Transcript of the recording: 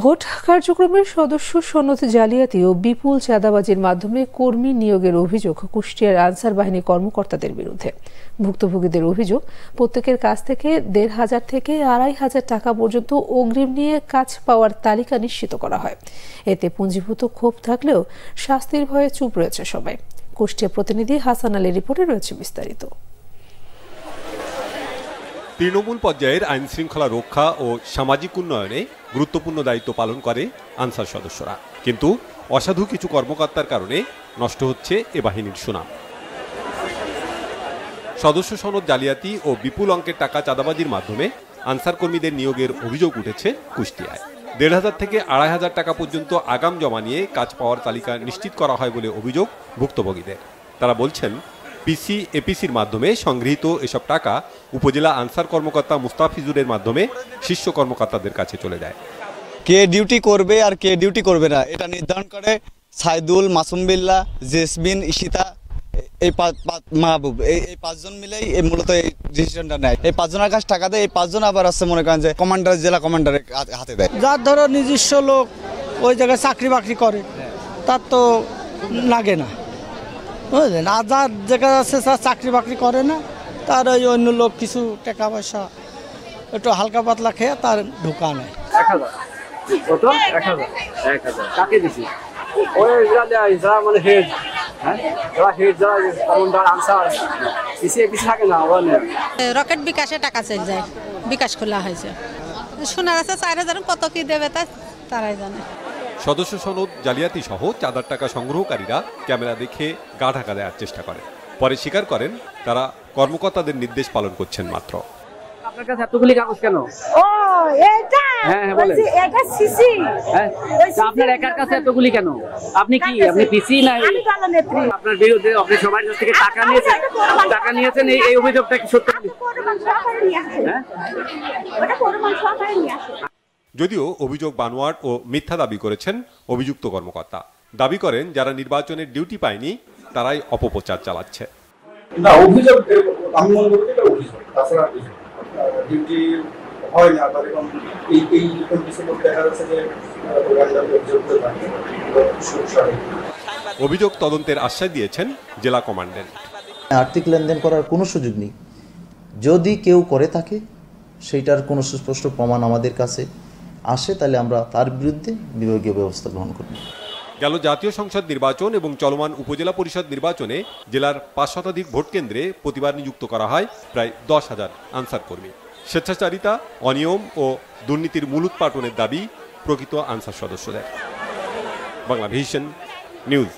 Vote কার্যক্রমের সদস্য সনদ জালিয়াতি ও বিপুল চাঁদাবাজির মাধ্যমে কর্মী নিয়োগের অভিযোগ কুষ্টিয়ার আনসার বাহিনী কর্মকর্তাদের বিরুদ্ধে। ভুক্তভোগীদের অভিযোগ, প্রত্যেকের কাছ থেকে ১৫০০ থেকে ২৫০০ টাকা পর্যন্ত অগ্রিম নিয়ে কাজ পাওয়ার তালিকা নিশ্চিত করা হয়। এতে পুঞ্জীভূত ক্ষোভ থাকলেও শাস্তির ভয়ে চুপ রয়েছে সবাই। কুষ্টিয়া প্রতিনিধি হাসান আলীর রিপোর্টে রয়েছে বিস্তারিত। তৃণমূল পর্যায়ের আইন শৃঙ্খলা রক্ষা ও সামাজিক উন্নয়নে গুরুত্বপূর্ণ দায়িত্ব পালন করে আনসার সদস্যরা, কিন্তু অসাধু কিছু কর্মকর্তার কারণে নষ্ট হচ্ছে এ বাহিনীর সুনাম। সদস্য সনদ জালিয়াতি ও বিপুল অঙ্কের টাকা চাঁদাবাজির মাধ্যমে আনসার কর্মীদের নিয়োগের অভিযোগ উঠেছে কুষ্টিয়ায়। ১৫০০ থেকে ২৫০০ টাকা পর্যন্ত আগাম জমা নিয়ে কাজ পাওয়ার তালিকা নিশ্চিত করা হয় বলে অভিযোগ ভুক্তভোগীদের। তারা বলছেন, পিসি এপিসির মাধ্যমে সংগৃহীত এসব টাকা উপজেলা আনসার কর্মকর্তা মুস্তাফিজুরের মাধ্যমে শীর্ষ কর্মকর্তাদের কাছে চলে যায়। কে ডিউটি করবে আর কে ডিউটি করবে না এটা নির্ধারণ করে সাইদুল, মাসুম বিল্লাহ, জেসমিন, ইশিতা, এই মাহবুব, এই ৫ জন মিলেই মূলত এই ডিসিশনটা নেয়। এই ৫ জনের কাছে টাকা দেয়, এই ৫ জন আবার আছে মনে করেন যে কমান্ডার, জেলা কমান্ডারের হাতে দেয়। যার ধরো নিজস্ব লোক ওই জায়গায় চাকরি বাকরি করে তার তো লাগে না, বুঝলেন। আর যার জায়গায় আছে তার চাকরি বাকরি করে না, তার ওই অন্য লোক কিছু টাকা পয়সা একটু হালকা পাতলা খেয়ে তার ঢোকা নেয়। ১০০০ কাকে দিছি? ওই যারা মানে হেড, যারা কমান্ডার, আনসার, পিসি থাকে না, ওরা নেয়। রকেট বিকাশে টাকা চলে যায়, বিকাশ খোলা হয়েছে। শোনা যাচ্ছে ৪০০০ কত কি দেবে তারাই জানে। সদস্য সনদ জালিয়াতি সহ চাঁদার টাকা সংগ্রহকারীরা ক্যামেরা দেখে গা ঢাকা দেওয়ার চেষ্টা করেন, পরে স্বীকার করেন তারা কর্মকর্তাদের নির্দেশ পালন করছেন মাত্র। আপনার কাছে এতগুলি কাগজ কেন? ও এটা বলেন। এটা সিসি। আপনার একার কাছে এতগুলি কেন? আপনি কি, আপনি পিসি না? আমি দলনেত্রী। আপনার বিরুদ্ধে আপনি সবার কাছ থেকে টাকা নিয়েছেন, এই অভিযোগটা কি সত্য? যদিও অভিযোগ বানোয়াট ও মিথ্যা দাবি করেছেন অভিযুক্ত কর্মকর্তা। দাবি করেন যারা নির্বাচনের ডিউটি পায়নি তারাই অপপ্রচার চালাচ্ছে। না, অভিযোগ আমি মনে করি এটা অভিযোগ, তাছাড়া ডিউটি হয় না, এবং এই কিছু লোক দেখা যাচ্ছে যে অভিযোগ তদন্তের আশ্বাস দিয়েছেন জেলা কমান্ডেন্ট। আর্থিক লেনদেন করার কোনো সুযোগ নেই। যদি কেউ করে থাকে সেইটার কোনো সুস্পষ্ট প্রমাণ আমাদের কাছে আসে, তাহলে আমরা তার বিরুদ্ধে বিভাগীয় ব্যবস্থা গ্রহণ করব। গেল জাতীয় সংসদ নির্বাচন এবং চলমান উপজেলা পরিষদ নির্বাচনে জেলার ৫ শতাধিক ভোট কেন্দ্রে প্রতিবার নিযুক্ত করা হয় প্রায় ১০,০০০ আনসার কর্মী। স্বেচ্ছাচারিতা, অনিয়ম ও দুর্নীতির মূলোৎপাটনের দাবি প্রকৃত আনসার সদস্যদের। Bangla vision news.